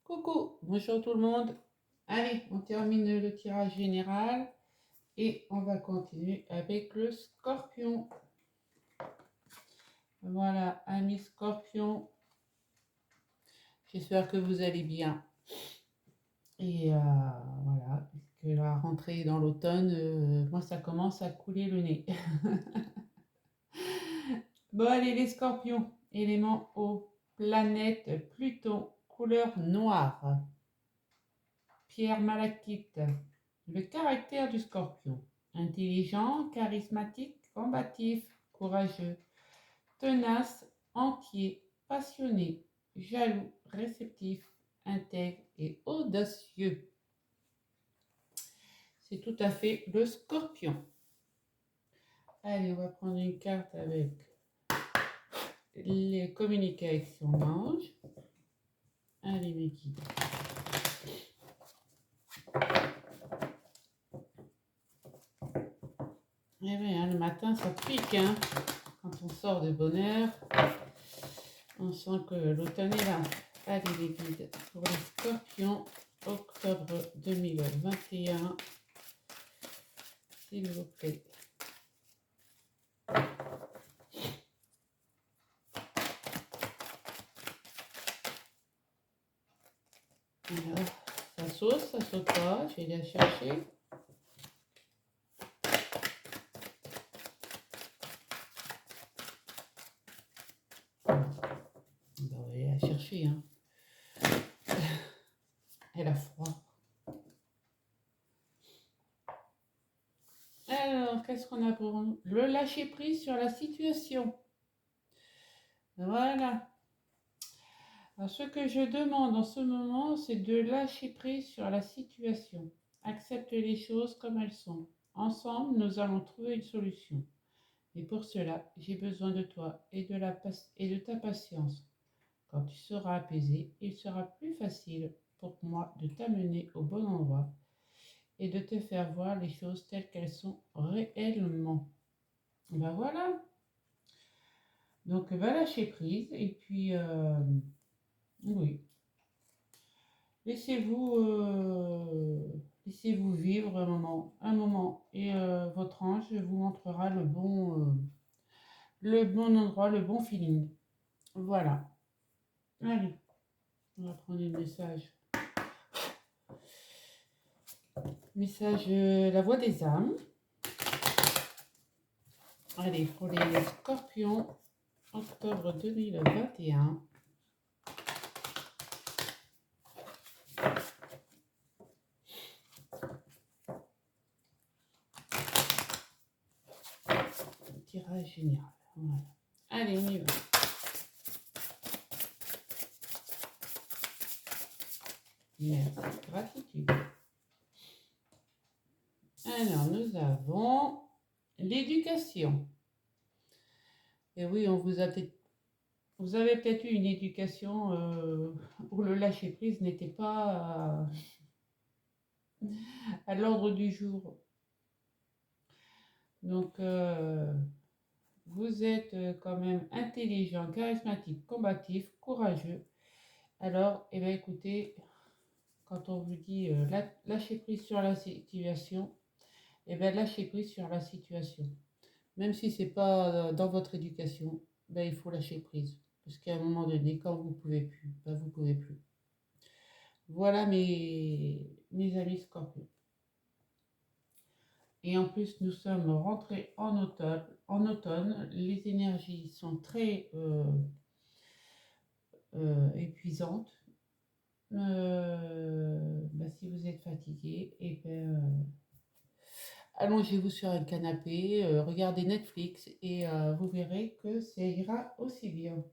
Coucou, bonjour tout le monde. Allez, on termine le tirage général et on va continuer avec le scorpion. Voilà, amis scorpion, j'espère que vous allez bien. Et voilà, que la rentrée dans l'automne, moi ça commence à couler le nez. Bon, allez, les scorpions, élément eau, planète Pluton, couleur noire, pierre malachite. Le caractère du scorpion: intelligent, charismatique, combatif, courageux, tenace, entier, passionné, jaloux, réceptif, intègre et audacieux. C'est tout à fait le scorpion. Allez, on va prendre une carte avec les communiquer avec son ange. Allez, mes guides. Eh bien, le matin, ça pique, hein. Quand on sort de bonne heure, on sent que l'automne est là. Allez, les guides, pour les scorpions, octobre 2021, s'il vous plaît. Alors, ça saute pas, je vais la chercher. On va la chercher, hein. Elle a froid. Alors, qu'est-ce qu'on a pour nous? Le lâcher prise sur la situation. Voilà. Alors, ce que je demande en ce moment, c'est de lâcher prise sur la situation. Accepte les choses comme elles sont. Ensemble, nous allons trouver une solution. Et pour cela, j'ai besoin de toi et de ta patience. Quand tu seras apaisé, il sera plus facile pour moi de t'amener au bon endroit et de te faire voir les choses telles qu'elles sont réellement. Ben voilà. Donc va lâcher prise et puis oui. Laissez-vous vivre un moment et votre ange vous montrera le bon endroit, le bon feeling. Voilà. Allez, on va prendre un message. Message la voix des âmes. Allez, pour les scorpions, octobre 2021. Tirage général. Voilà. Allez, on y va. Merci, gratitude. Alors, nous avons l'éducation. Et oui, vous avez peut-être eu une éducation où le lâcher prise n'était pas à l'ordre du jour. Donc, vous êtes quand même intelligent, charismatique, combatif, courageux. Alors, eh bien, écoutez, quand on vous dit lâcher prise sur la situation, eh bien, lâchez prise sur la situation. Même si c'est pas dans votre éducation, ben, il faut lâcher prise. Parce qu'à un moment donné, quand vous pouvez plus, ben, vous pouvez plus. Voilà mes amis scorpions. Et en plus, nous sommes rentrés en automne. En automne, les énergies sont très épuisantes. Si vous êtes fatigué, et allongez-vous sur un canapé, regardez Netflix et vous verrez que ça ira aussi bien.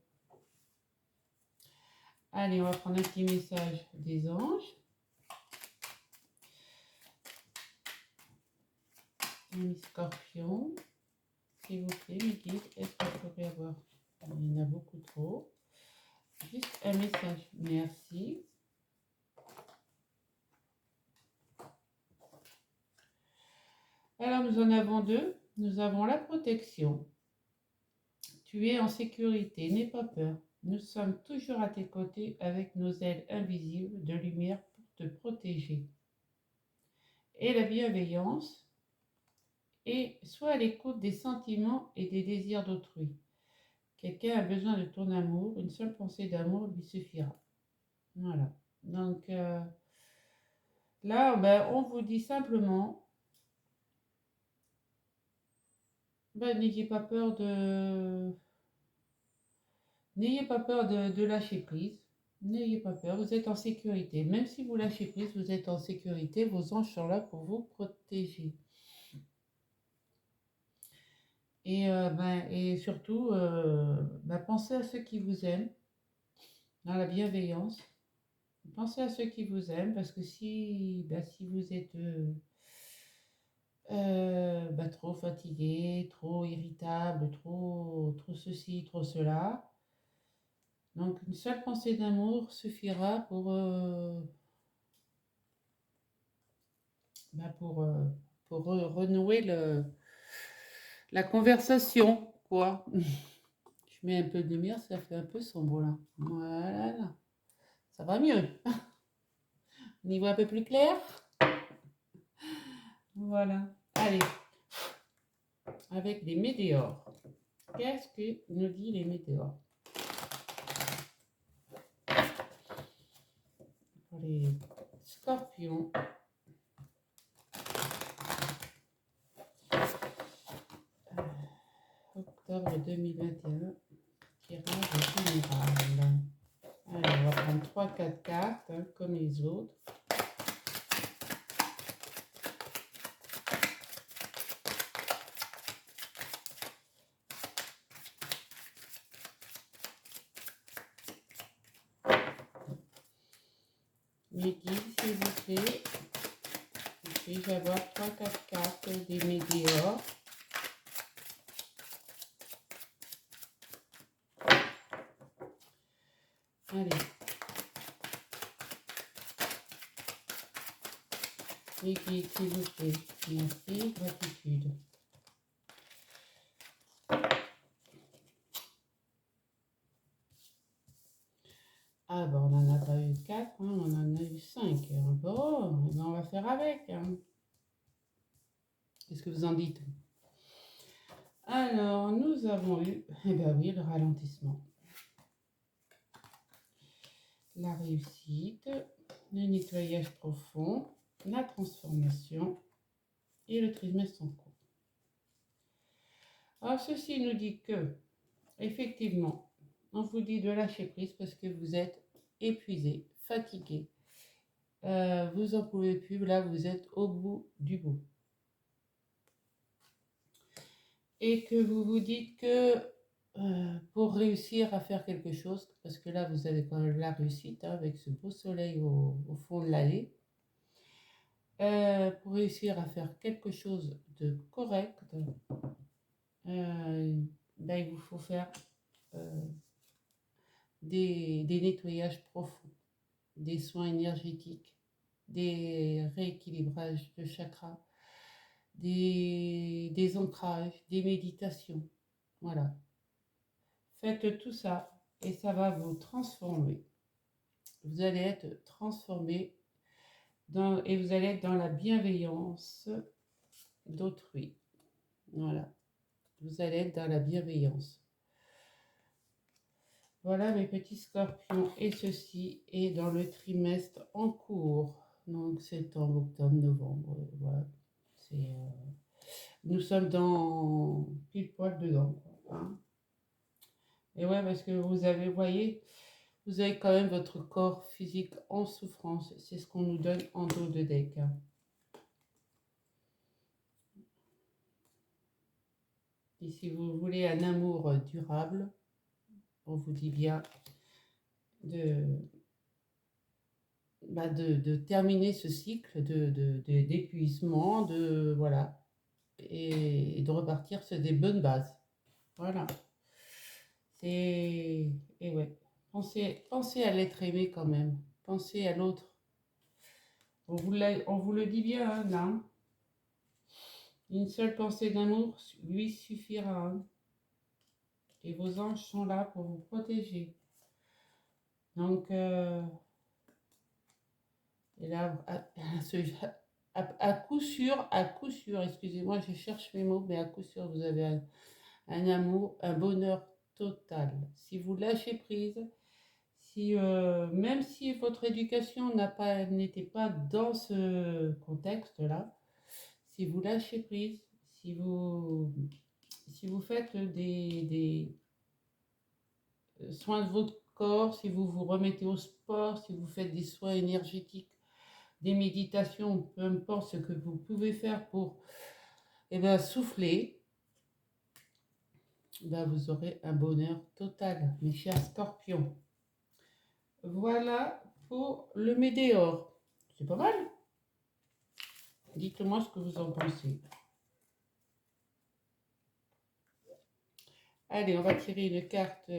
Allez, on va prendre un petit message des anges. Amis scorpions, s'il vous plaît, mes guides, est-ce que je pourrais avoir? Il y en a beaucoup trop. Juste un message. Merci. Alors, nous en avons deux. Nous avons la protection. Tu es en sécurité, n'aie pas peur. Nous sommes toujours à tes côtés avec nos ailes invisibles de lumière pour te protéger. Et la bienveillance, et sois à l'écoute des sentiments et des désirs d'autrui. Quelqu'un a besoin de ton amour, une seule pensée d'amour lui suffira. Voilà. Donc là, ben, on vous dit simplement, ben, n'ayez pas peur de lâcher prise. N'ayez pas peur, vous êtes en sécurité. Même si vous lâchez prise, vous êtes en sécurité. Vos anges sont là pour vous protéger. Et surtout, ben, pensez à ceux qui vous aiment, dans la bienveillance. Pensez à ceux qui vous aiment, parce que si vous êtes trop fatigué, trop irritable, trop ceci, trop cela, donc une seule pensée d'amour suffira bah, pour, euh, pour renouer la conversation, quoi. Je mets un peu de lumière, ça fait un peu sombre là. Voilà, ça va mieux. On y voit un peu plus clair. Voilà. Allez, avec les météores. Qu'est-ce que nous dit les météores? Pour les scorpions, octobre 2021, tirage général. Allez, on va prendre 3-4 cartes, hein, comme les autres. Mes guides, s'il vous plaît. Puis je vais avoir 3-4 cartes des météores. Allez. Mes guides, s'il vous plaît. Merci, gratitude. Ah ben on n'en a pas eu 4, hein, on en a eu 5. Bon, ben, on va faire avec. Hein. Qu'est-ce que vous en dites? Alors, nous avons eu, eh ben oui, le ralentissement. La réussite, le nettoyage profond, la transformation et le trimestre en cours. Alors, ceci nous dit que, effectivement, on vous dit de lâcher prise parce que vous êtes épuisé, fatigué. Vous en pouvez plus, là vous êtes au bout du bout. Et que vous vous dites que pour réussir à faire quelque chose, parce que là vous avez quand même la réussite hein, avec ce beau soleil au fond de l'allée, pour réussir à faire quelque chose de correct, ben, il vous faut faire des nettoyages profonds, des soins énergétiques, des rééquilibrages de chakras, des ancrages, des méditations. Voilà. Faites tout ça et ça va vous transformer. Vous allez être transformé et vous allez être dans la bienveillance d'autrui. Voilà. Vous allez être dans la bienveillance. Voilà mes petits scorpions et ceci est dans le trimestre en cours. Donc septembre, octobre, novembre. Voilà. Nous sommes dans pile poil dedans. Hein. Et ouais, parce que vous voyez, vous avez quand même votre corps physique en souffrance. C'est ce qu'on nous donne en dos de deck. Hein. Et si vous voulez un amour durable, on vous dit bien de terminer ce cycle d'épuisement, voilà, et de repartir sur des bonnes bases. Voilà. Et ouais, pensez à l'être aimé quand même. Pensez à l'autre. On vous le dit bien, hein, là. Une seule pensée d'amour lui suffira. Hein. Et vos anges sont là pour vous protéger. Donc, et là, à coup sûr, excusez-moi, je cherche mes mots, mais à coup sûr, vous avez un amour, un bonheur total. Si vous lâchez prise, si, même si votre éducation n'était pas dans ce contexte-là, si vous lâchez prise, si vous, si vous faites des soins de votre corps, si vous vous remettez au sport, si vous faites des soins énergétiques, des méditations, peu importe ce que vous pouvez faire pour souffler, vous aurez un bonheur total, mes chers scorpions. Voilà pour le météore. C'est pas mal. Dites-moi ce que vous en pensez. Allez, on va tirer une carte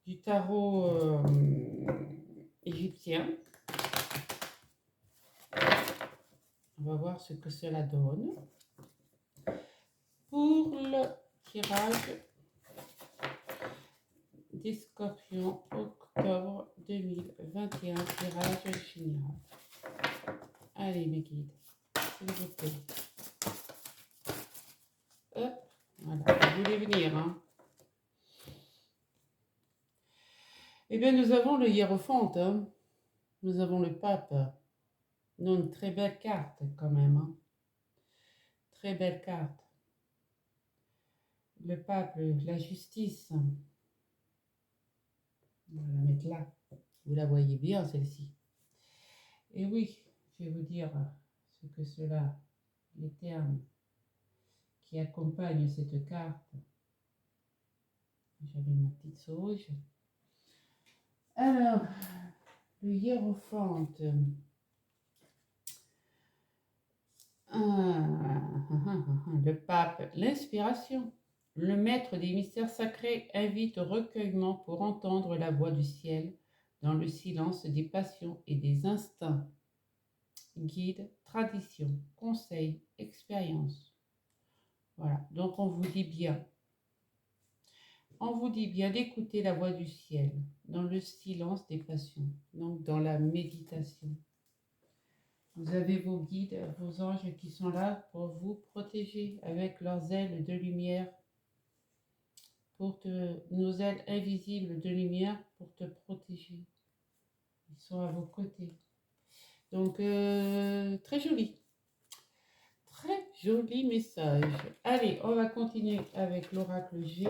du tarot égyptien. On va voir ce que cela donne. Pour le tirage des scorpions octobre 2021, tirage général. Allez mes guides, s'il vous plaît. Hop, voilà, vous voulez venir, hein. Eh bien, nous avons le hiérophante, hein. Nous avons le pape. Non, une très belle carte quand même, hein. Très belle carte. Le pape, la justice. On va la mettre là. Vous la voyez bien, celle-ci. Et oui, je vais vous dire ce que cela, les termes qui accompagnent cette carte. J'avais ma petite sauge. Alors, le hiérophante. Le pape, l'inspiration. Le maître des mystères sacrés invite au recueillement pour entendre la voix du ciel dans le silence des passions et des instincts. Guide, tradition, conseil, expérience. Voilà, donc on vous dit bien. On vous dit bien d'écouter la voix du ciel dans le silence des passions, donc dans la méditation. Vous avez vos guides, vos anges qui sont là pour vous protéger avec leurs ailes de lumière, nos ailes invisibles de lumière pour te protéger. Ils sont à vos côtés. Donc, très joli. Très joli message. Allez, on va continuer avec l'oracle G.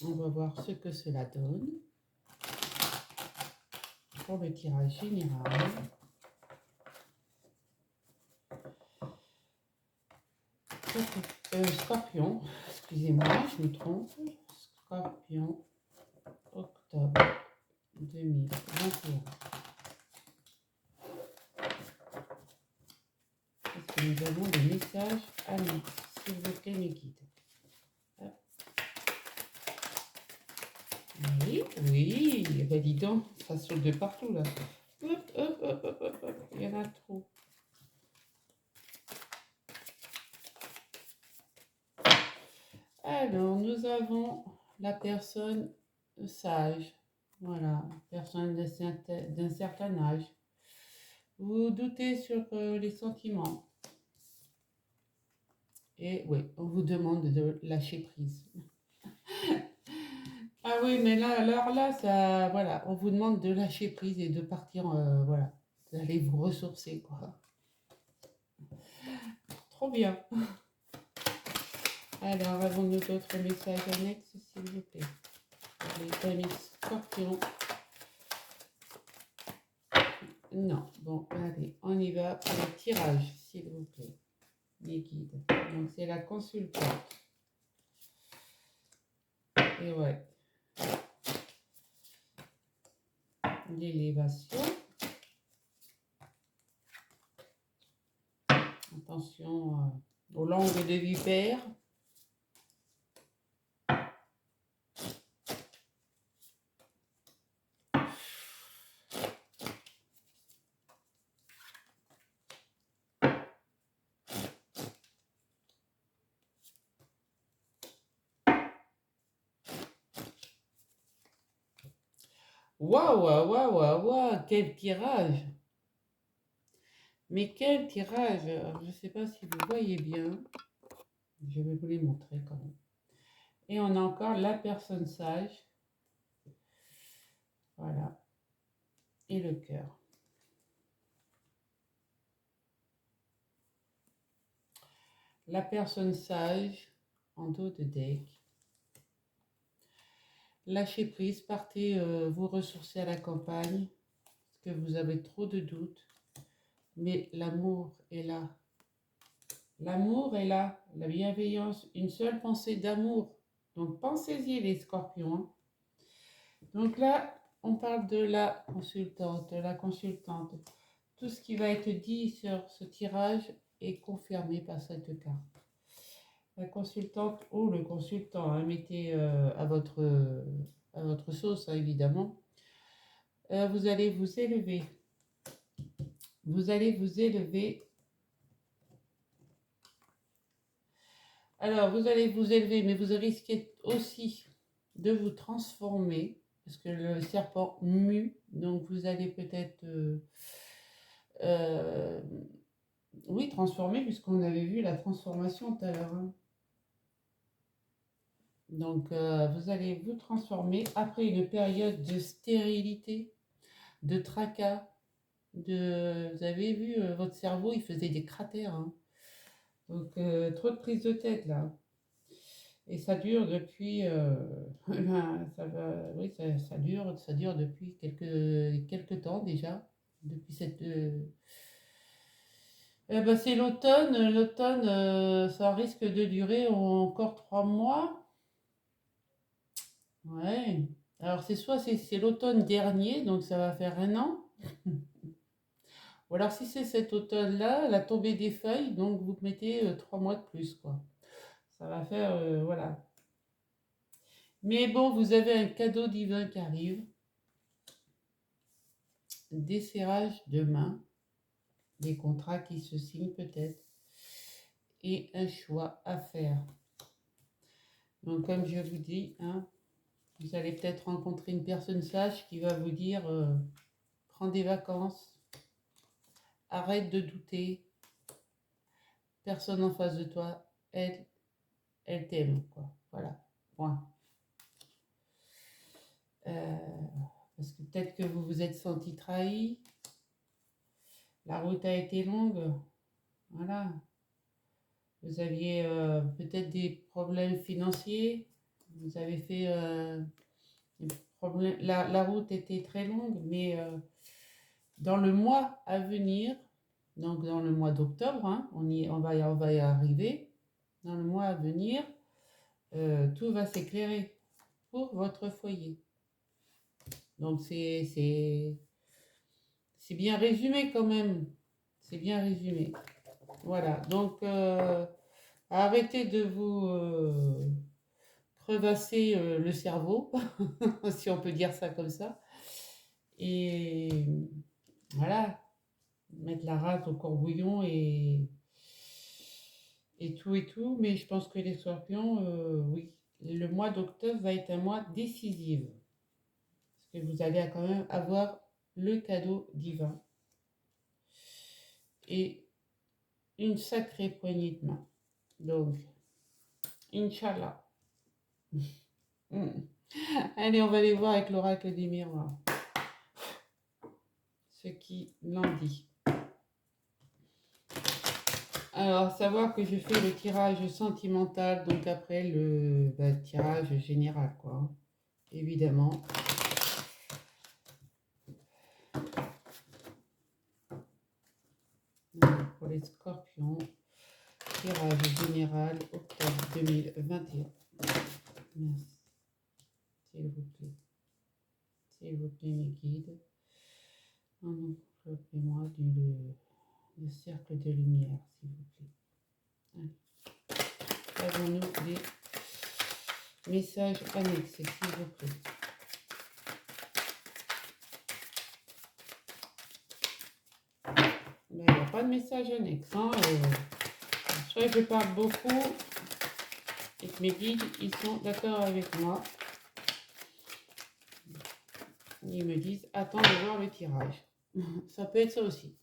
On va voir ce que cela donne pour le tirage général. Scorpion, excusez-moi, je me trompe. Scorpion, octobre 2021. Est-ce que nous avons des messages à mettre, s'il vous plaît, mes guides? Oui, oui, ben dis donc, ça saute de partout là. Hop, hop, hop, hop, hop, hop. Il y en a trop. Alors, nous avons la personne sage. Voilà, personne d'un certain âge. Vous doutez sur les sentiments. Et oui, on vous demande de lâcher prise. Ah oui, mais là, alors là, ça, voilà, on vous demande de lâcher prise et de partir, voilà, d'aller vous ressourcer, quoi. Trop bien. Alors, avons-nous d'autres messages annexes, s'il vous plaît? Les amis scorpions. Non. Bon, allez, on y va pour le tirage, s'il vous plaît. Les guides. Donc, c'est la consultante. Et ouais. L'élévation. Attention aux langues de vipère. Waouh, waouh, waouh, waouh, waouh, quel tirage! Mais quel tirage! Alors, je ne sais pas si vous voyez bien. Je vais vous les montrer quand même. Et on a encore la personne sage. Voilà. Et le cœur. La personne sage en dos de deck. Lâchez prise, partez vous ressourcer à la campagne, parce que vous avez trop de doutes. Mais l'amour est là. L'amour est là, la bienveillance, une seule pensée d'amour. Donc pensez-y les scorpions, hein. Donc là, on parle de la consultante, Tout ce qui va être dit sur ce tirage est confirmé par cette carte. La consultante ou le consultant, hein, mettez à votre sauce, hein, évidemment. Vous allez vous élever. Vous allez vous élever. Alors, vous allez vous élever, mais vous risquez aussi de vous transformer, parce que le serpent mue, donc vous allez peut-être, euh, oui, transformer, puisqu'on avait vu la transformation tout à l'heure, hein. Donc, vous allez vous transformer après une période de stérilité, de tracas, vous avez vu, votre cerveau, il faisait des cratères, hein. Donc, trop de prise de tête, là. Et ça dure depuis, ben, ça va, oui, ça dure depuis quelques temps déjà, depuis cette, eh ben, c'est l'automne. L'automne, ça risque de durer encore 3 mois. Ouais. Alors c'est soit c'est l'automne dernier, donc ça va faire un an. Ou alors si c'est cet automne-là, la tombée des feuilles, donc vous mettez 3 mois de plus, quoi. Ça va faire, voilà. Mais bon, vous avez un cadeau divin qui arrive, des serrages de main, des contrats qui se signent peut-être, et un choix à faire. Donc comme je vous dis, hein, vous allez peut-être rencontrer une personne sage qui va vous dire prends des vacances, arrête de douter, personne en face de toi, elle t'aime, quoi. Voilà, point. Parce que peut-être que vous vous êtes senti trahi, la route a été longue, voilà. Vous aviez peut-être des problèmes financiers, vous avez fait des problèmes, la route était très longue, mais dans le mois à venir, donc dans le mois d'octobre, hein, on va y arriver, dans le mois à venir, tout va s'éclairer pour votre foyer. Donc c'est bien résumé quand même. C'est bien résumé. Voilà. Donc arrêtez de vous crevasser le cerveau, si on peut dire ça comme ça. Et voilà, mettre la rate au courbouillon et tout. Mais je pense que les scorpions, oui, le mois d'octobre va être un mois décisif. Parce que vous allez quand même avoir le cadeau divin. Et une sacrée poignée de main. Donc, Inch'Allah. Allez, on va aller voir avec l'oracle des miroirs ce qui l'en dit. Alors, savoir que je fais le tirage sentimental, donc après le tirage général, quoi. Évidemment. Donc, pour les scorpions, tirage général, octobre 2021. Merci. S'il vous plaît. S'il vous plaît, mes guides. Enveloppez-moi du cercle de lumière, s'il vous plaît. Avons-nous des messages annexes, s'il vous plaît. Il n'y a pas de message annexe. Hein, soit je parle beaucoup et que mes guides, ils sont d'accord avec moi. Ils me disent, attends de voir le tirage. Ça peut être ça aussi.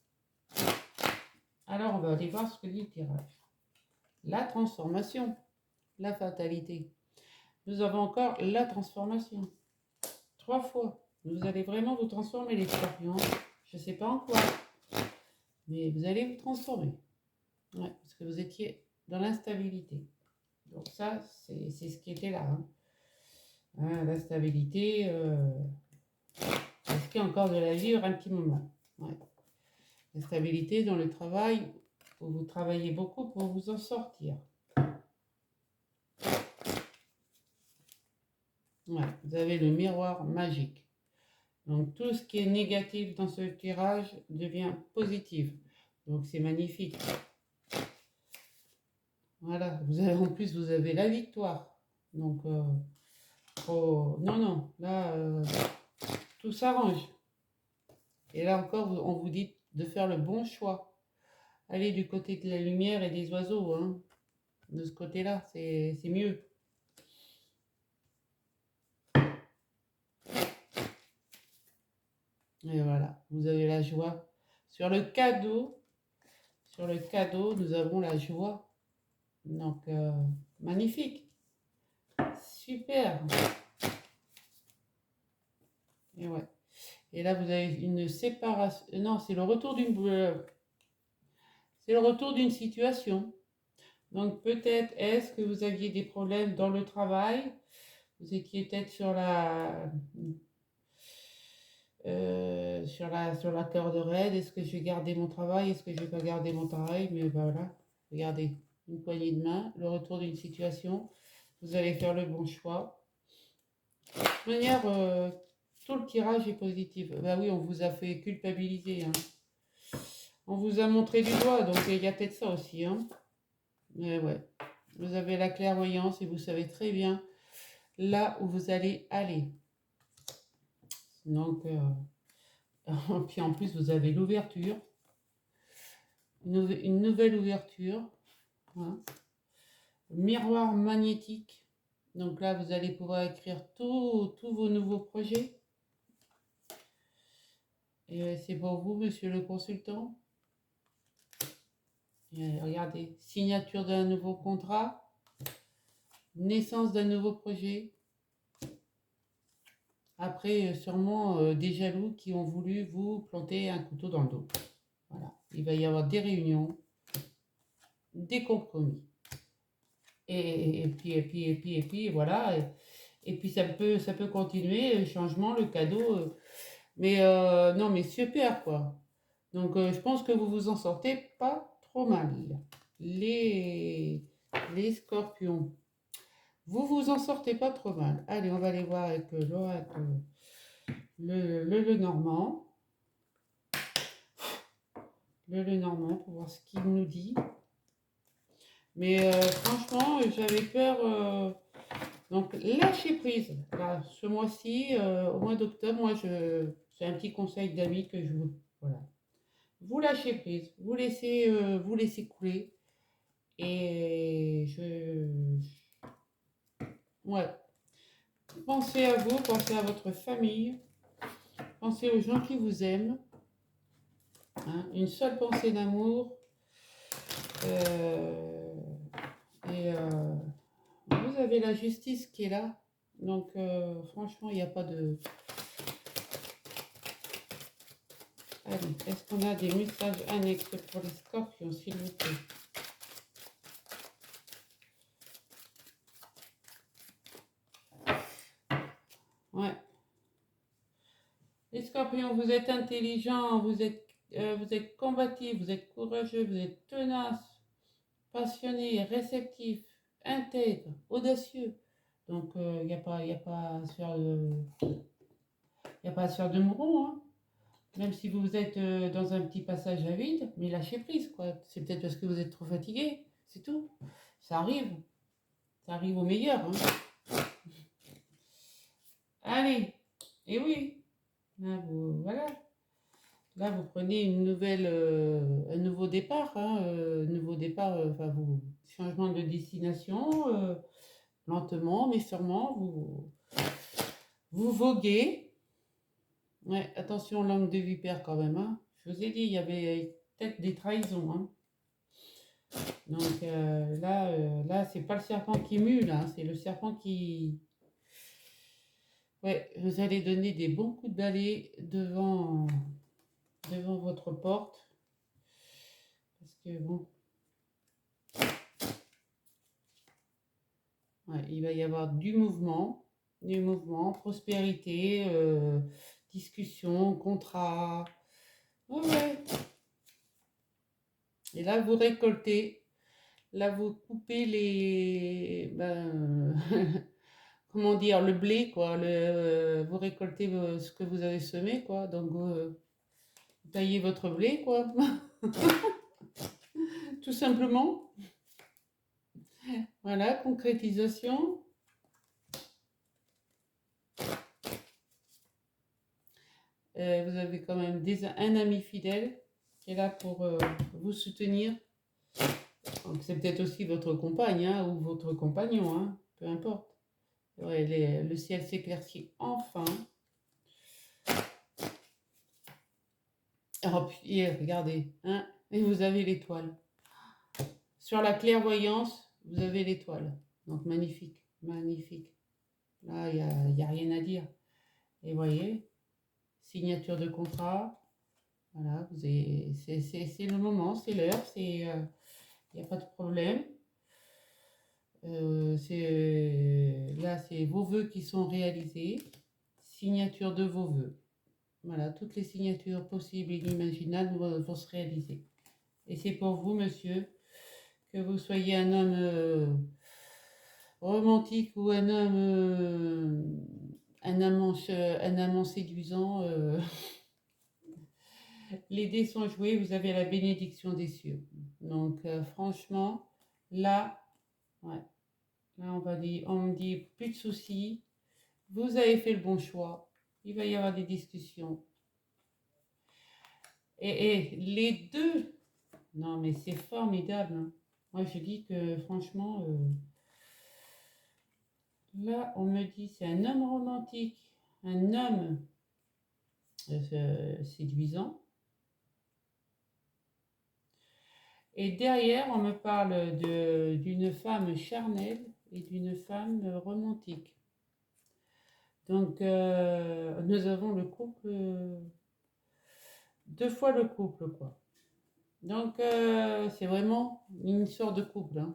Alors, on va aller voir ce que dit le tirage. La transformation, la fatalité. Nous avons encore la transformation. 3 fois. Vous allez vraiment vous transformer, les scorpions. Je ne sais pas en quoi, mais vous allez vous transformer. Ouais, parce que vous étiez dans l'instabilité. Donc ça, c'est ce qui était là. L'instabilité, est-ce qu'il y a encore de la vivre un petit moment. Ouais. L'instabilité dans le travail, où vous travaillez beaucoup pour vous en sortir. Ouais, vous avez le miroir magique. Donc tout ce qui est négatif dans ce tirage devient positif. Donc c'est magnifique. Voilà, en plus vous avez la victoire. Donc, non, là, tout s'arrange. Et là encore, on vous dit de faire le bon choix. Allez du côté de la lumière et des oiseaux. Hein. De ce côté-là, c'est mieux. Et voilà, vous avez la joie. Sur le cadeau, nous avons la joie. Donc, magnifique. Super. Et ouais. Et là, vous avez une séparation. Non, c'est le retour d'une situation. Donc, peut-être, est-ce que vous aviez des problèmes dans le travail? Vous étiez peut-être sur la corde raide. Est-ce que je vais garder mon travail? Est-ce que je vais pas garder mon travail? Mais ben voilà, regardez, une poignée de main, le retour d'une situation. Vous allez faire le bon choix. De toute manière, tout le tirage est positif. Bah oui, on vous a fait culpabiliser. Hein. On vous a montré du doigt, donc il y a peut-être ça aussi. Hein. Mais ouais, vous avez la clairvoyance et vous savez très bien là où vous allez aller. Donc, puis en plus, vous avez l'ouverture, une nouvelle ouverture, hein. Miroir magnétique. Donc là, vous allez pouvoir écrire tous vos nouveaux projets. Et c'est pour vous, monsieur le consultant. Et regardez, signature d'un nouveau contrat, naissance d'un nouveau projet. Après, sûrement des jaloux qui ont voulu vous planter un couteau dans le dos. Voilà. Il va y avoir des réunions, des compromis. Et puis, voilà. Et puis, ça peut continuer, le changement, le cadeau. Mais non, mais super, quoi. Donc, je pense que vous vous en sortez pas trop mal. Les, les scorpions. Vous vous en sortez pas trop mal. Allez, on va aller voir avec l'oracle, le Normand. Le Normand, pour voir ce qu'il nous dit. Mais franchement, j'avais peur. Donc, lâchez prise. Là, ce mois-ci, au mois d'octobre, c'est un petit conseil d'amis que je vous. Voilà. Vous lâchez prise. Vous laissez couler. Et ouais. Pensez à vous, pensez à votre famille. Pensez aux gens qui vous aiment. Hein, une seule pensée d'amour. Et vous avez la justice qui est là. Donc, franchement, il n'y a pas de... Allez, est-ce qu'on a des messages annexes pour les scorpions, s'il vous plaît? Ouais. Les scorpions, vous êtes intelligents, vous êtes combatifs, vous êtes courageux, vous êtes tenaces, passionnés, réceptifs, intègres, audacieux. Donc, il n'y a pas à se faire de mouron, hein. Même si vous êtes dans un petit passage à vide, mais lâchez prise, quoi. C'est peut-être parce que vous êtes trop fatigué, c'est tout. Ça arrive. Ça arrive au meilleur, hein. Allez, et oui. Là, voilà. Là, vous prenez un nouveau départ, hein, enfin, changement de destination, lentement, mais sûrement, vous voguez, Ouais, attention, langue de vipère quand même, hein. Je vous ai dit, il y avait peut-être des trahisons, hein. Donc là, c'est pas le serpent qui mue, là, c'est le serpent qui... Ouais, vous allez donner des bons coups de balai devant votre porte. Parce que bon, ouais, il va y avoir du mouvement, prospérité, discussion, contrat. Ouais, ouais. Et là, vous récoltez. Là, vous coupez comment dire, le blé, quoi. Vous récoltez ce que vous avez semé, quoi. Donc, vous taillez votre blé, quoi. Tout simplement. Voilà, concrétisation. Vous avez quand même un ami fidèle qui est là pour vous soutenir. Donc, c'est peut-être aussi votre compagne, hein, ou votre compagnon, hein, peu importe. Ouais, le ciel s'éclaircit enfin. Oh, puis, regardez, hein, et vous avez l'étoile. Sur la clairvoyance, vous avez l'étoile. Donc, magnifique, magnifique. Là, il y a rien à dire. Et vous voyez, signature de contrat. Voilà, c'est le moment, c'est l'heure, il n'y a pas de problème. Là, c'est vos vœux qui sont réalisés. Signature de vos vœux. Voilà, toutes les signatures possibles et inimaginables vont se réaliser. Et c'est pour vous, monsieur, que vous soyez un homme romantique ou un amant séduisant. Les dés sont joués, vous avez la bénédiction des cieux. Donc, franchement, là, ouais, là, on me dit plus de soucis. Vous avez fait le bon choix. Il va y avoir des discussions. Et les deux, non, mais c'est formidable, hein. Moi, je dis que franchement, là, on me dit c'est un homme romantique, un homme séduisant. Et derrière, on me parle d'une femme charnelle et d'une femme romantique. Donc, nous avons le couple, deux fois le couple, quoi. Donc, c'est vraiment une histoire de couple, hein.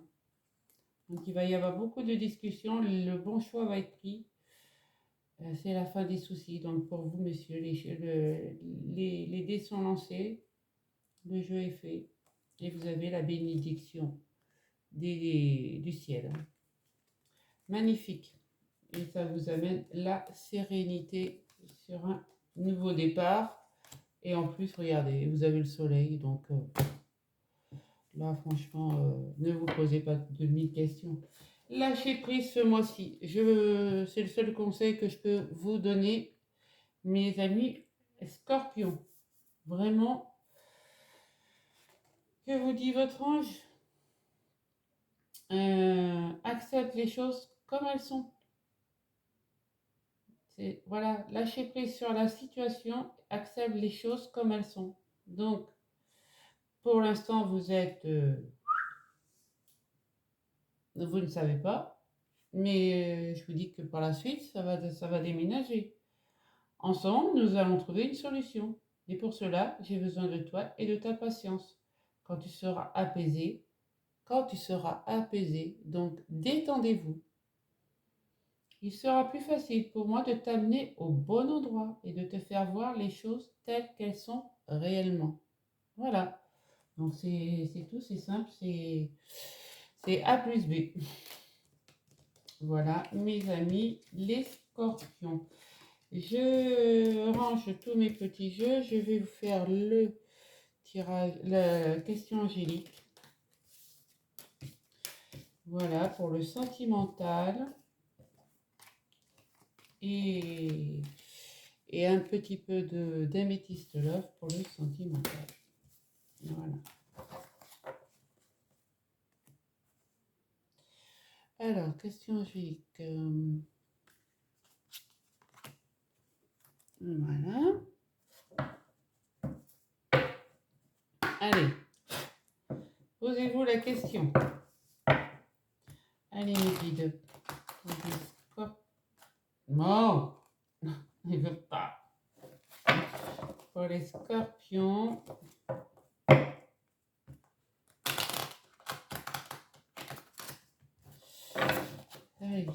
Donc, il va y avoir beaucoup de discussions, le bon choix va être pris. C'est la fin des soucis. Donc, pour vous, messieurs, les dés sont lancés, le jeu est fait, et vous avez la bénédiction du ciel. Magnifique. Et ça vous amène la sérénité sur un nouveau départ. Et en plus, regardez, vous avez le soleil. Donc là, franchement, ne vous posez pas de mille questions. Lâchez prise ce mois-ci. C'est le seul conseil que je peux vous donner, mes amis Scorpions. Vraiment, que vous dit votre ange? Accepte les choses comme elles sont. Voilà, lâcher prise sur la situation, accepte les choses comme elles sont. Donc, pour l'instant, vous ne savez pas, mais je vous dis que par la suite, ça va déménager. Ensemble, nous allons trouver une solution. Et pour cela, j'ai besoin de toi et de ta patience. Quand tu seras apaisé, donc détendez-vous. Il sera plus facile pour moi de t'amener au bon endroit et de te faire voir les choses telles qu'elles sont réellement. Voilà. Donc c'est tout, c'est simple, c'est A plus B. Voilà, mes amis, les scorpions. Je range tous mes petits jeux. Je vais vous faire le tirage, la question angélique. Voilà, pour le sentimental. Et un petit peu d'améthyste love pour le sentimental. Voilà. Alors, question angélique. Voilà. Allez, posez-vous la question. Allez, mes guides. Non, il ne veut pas. Pour les scorpions. Allez,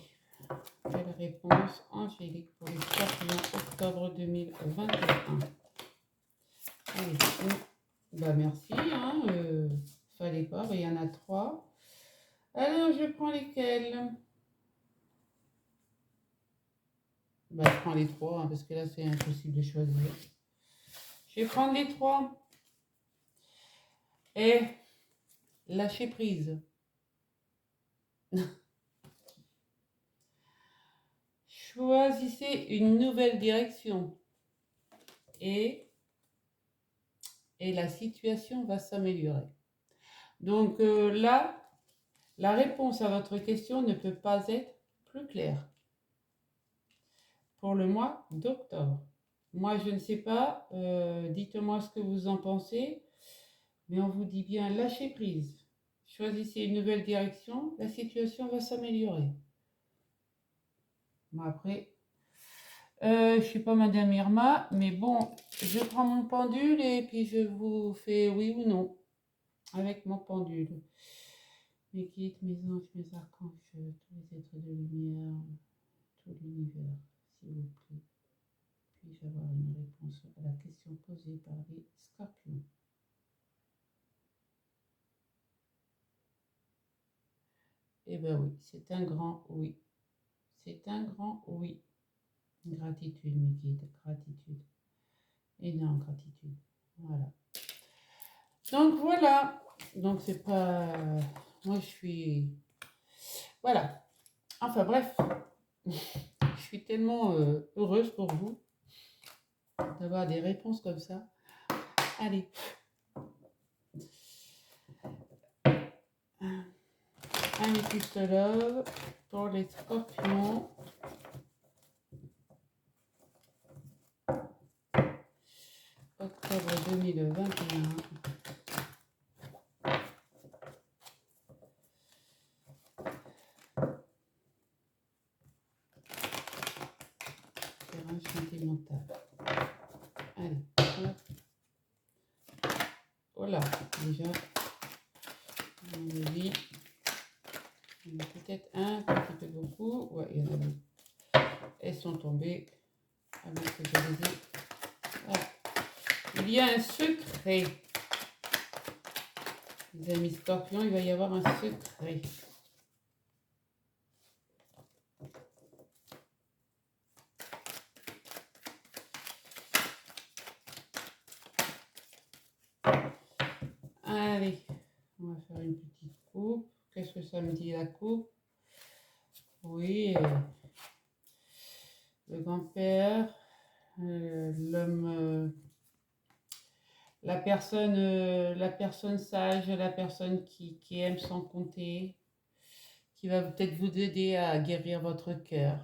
quelle réponse angélique pour les scorpions octobre 2021. Allez, bah merci, hein, fallait pas, il y en a 3. Alors, je prends lesquels? Bah, je prends les 3, hein, parce que là, c'est impossible de choisir. Je vais prendre les 3. Et lâcher prise. Choisissez une nouvelle direction. Et la situation va s'améliorer. Donc là, la réponse à votre question ne peut pas être plus claire pour le mois d'octobre. Moi, je ne sais pas, dites-moi ce que vous en pensez, mais on vous dit bien lâcher prise. Choisissez une nouvelle direction, la situation va s'améliorer. Bon, après, je ne suis pas Madame Irma, mais bon, je prends mon pendule et puis je vous fais oui ou non avec mon pendule. Mes guides, mes anges, mes archanges, tous les êtres de lumière, tout l'univers, s'il vous plaît. Puis-je avoir une réponse à la question posée par les scorpions? Eh bien oui, c'est un grand oui. C'est un grand oui. Gratitude, mes guides, gratitude. Énorme gratitude. Voilà. Donc voilà. Donc c'est pas... Moi je suis... Voilà. Enfin bref. Je suis tellement heureuse pour vous d'avoir des réponses comme ça. Allez. Amethyst Love pour les scorpions. Octobre 2021. Terrain sentimental. Allez. Hop. Voilà. Déjà. On a dit. Il y en a peut-être un petit peu beaucoup. Ouais, il y en a deux. Elles sont tombées. Avant que je les ai. Voilà. Il y a un secret. Les amis scorpions, il va y avoir un secret. Allez, on va faire une petite coupe. Qu'est-ce que ça me dit la coupe? Oui, le grand-père, l'homme, la personne sage, la personne qui aime sans compter, qui va peut-être vous aider à guérir votre cœur.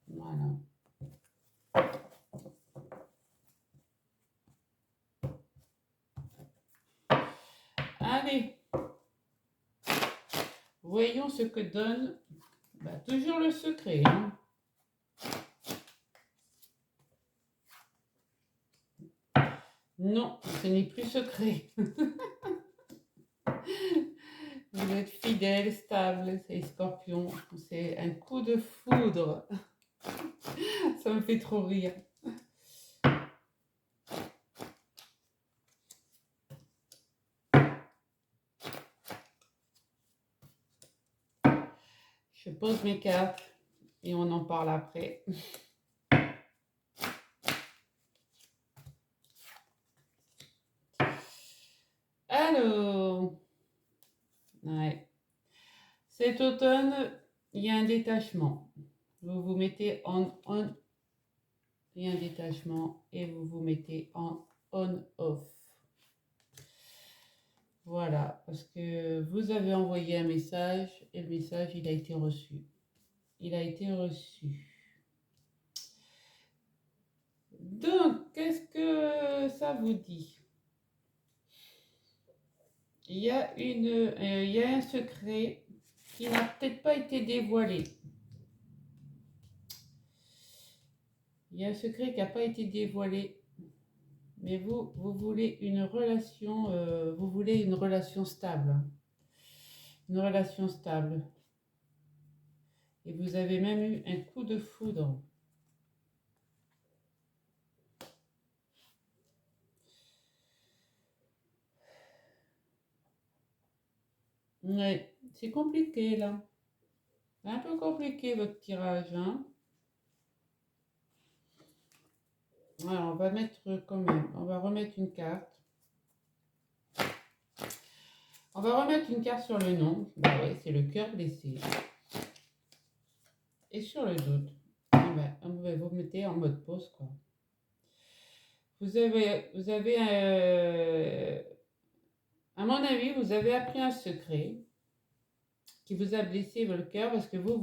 Voilà. Allez, voyons ce que donne toujours le secret. Hein. Non, ce n'est plus secret. Vous êtes fidèle, stable, c'est Scorpion. C'est un coup de foudre. Ça me fait trop rire. Je pose mes cartes et on en parle après. Alors, ouais. Cet automne, il y a un détachement. Vous vous mettez en on, il y a un détachement et vous vous mettez en on-off. Voilà, parce que vous avez envoyé un message et le message, il a été reçu. Il a été reçu. Donc, qu'est-ce que ça vous dit? il y a un secret qui n'a peut-être pas été dévoilé. Il y a un secret qui n'a pas été dévoilé, mais vous voulez vous voulez une relation stable. Une relation stable. Et vous avez même eu un coup de foudre. Ouais, c'est compliqué là. C'est un peu compliqué votre tirage, hein. Alors, on va mettre quand même, on va remettre une carte. On va remettre une carte sur le nom. Bah ouais, c'est le cœur blessé. Et sur le doute. Vous mettez en mode pause, quoi. Vous avez à mon avis, vous avez appris un secret qui vous a blessé le cœur parce que vous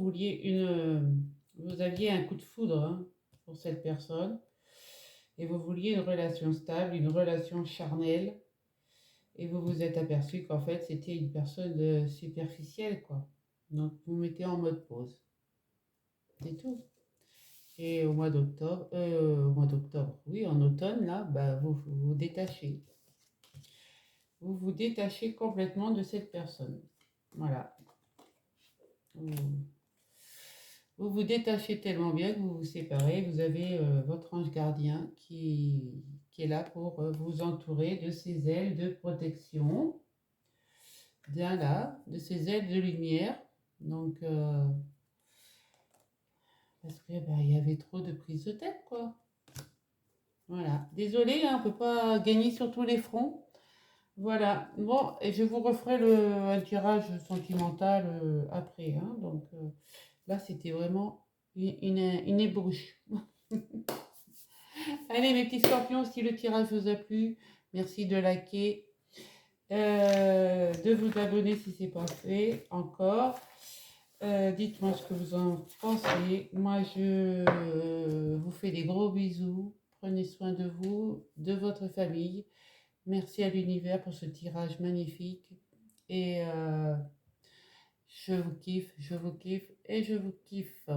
aviez un coup de foudre, hein, pour cette personne et vous vouliez une relation stable, une relation charnelle et vous vous êtes aperçu qu'en fait c'était une personne superficielle, quoi. Donc vous mettez en mode pause, c'est tout. Et au mois d'octobre, oui, en automne, là, bah, vous détachez. Vous vous détachez complètement de cette personne. Voilà. Vous vous détachez tellement bien que vous vous séparez. Vous avez votre ange gardien qui est là pour vous entourer de ses ailes de protection. Bien là, de ses ailes de lumière. Donc, parce que bah, il y avait trop de prise de tête, quoi. Voilà. Désolée, hein, on ne peut pas gagner sur tous les fronts. Voilà. Bon, et je vous referai un tirage sentimental après, hein. Donc là, c'était vraiment une ébauche. Allez, mes petits scorpions, si le tirage vous a plu, merci de liker, de vous abonner si ce n'est pas fait encore. Dites-moi ce que vous en pensez. Moi, je vous fais des gros bisous. Prenez soin de vous, de votre famille. Merci à l'univers pour ce tirage magnifique. Et je vous kiffe et je vous kiffe.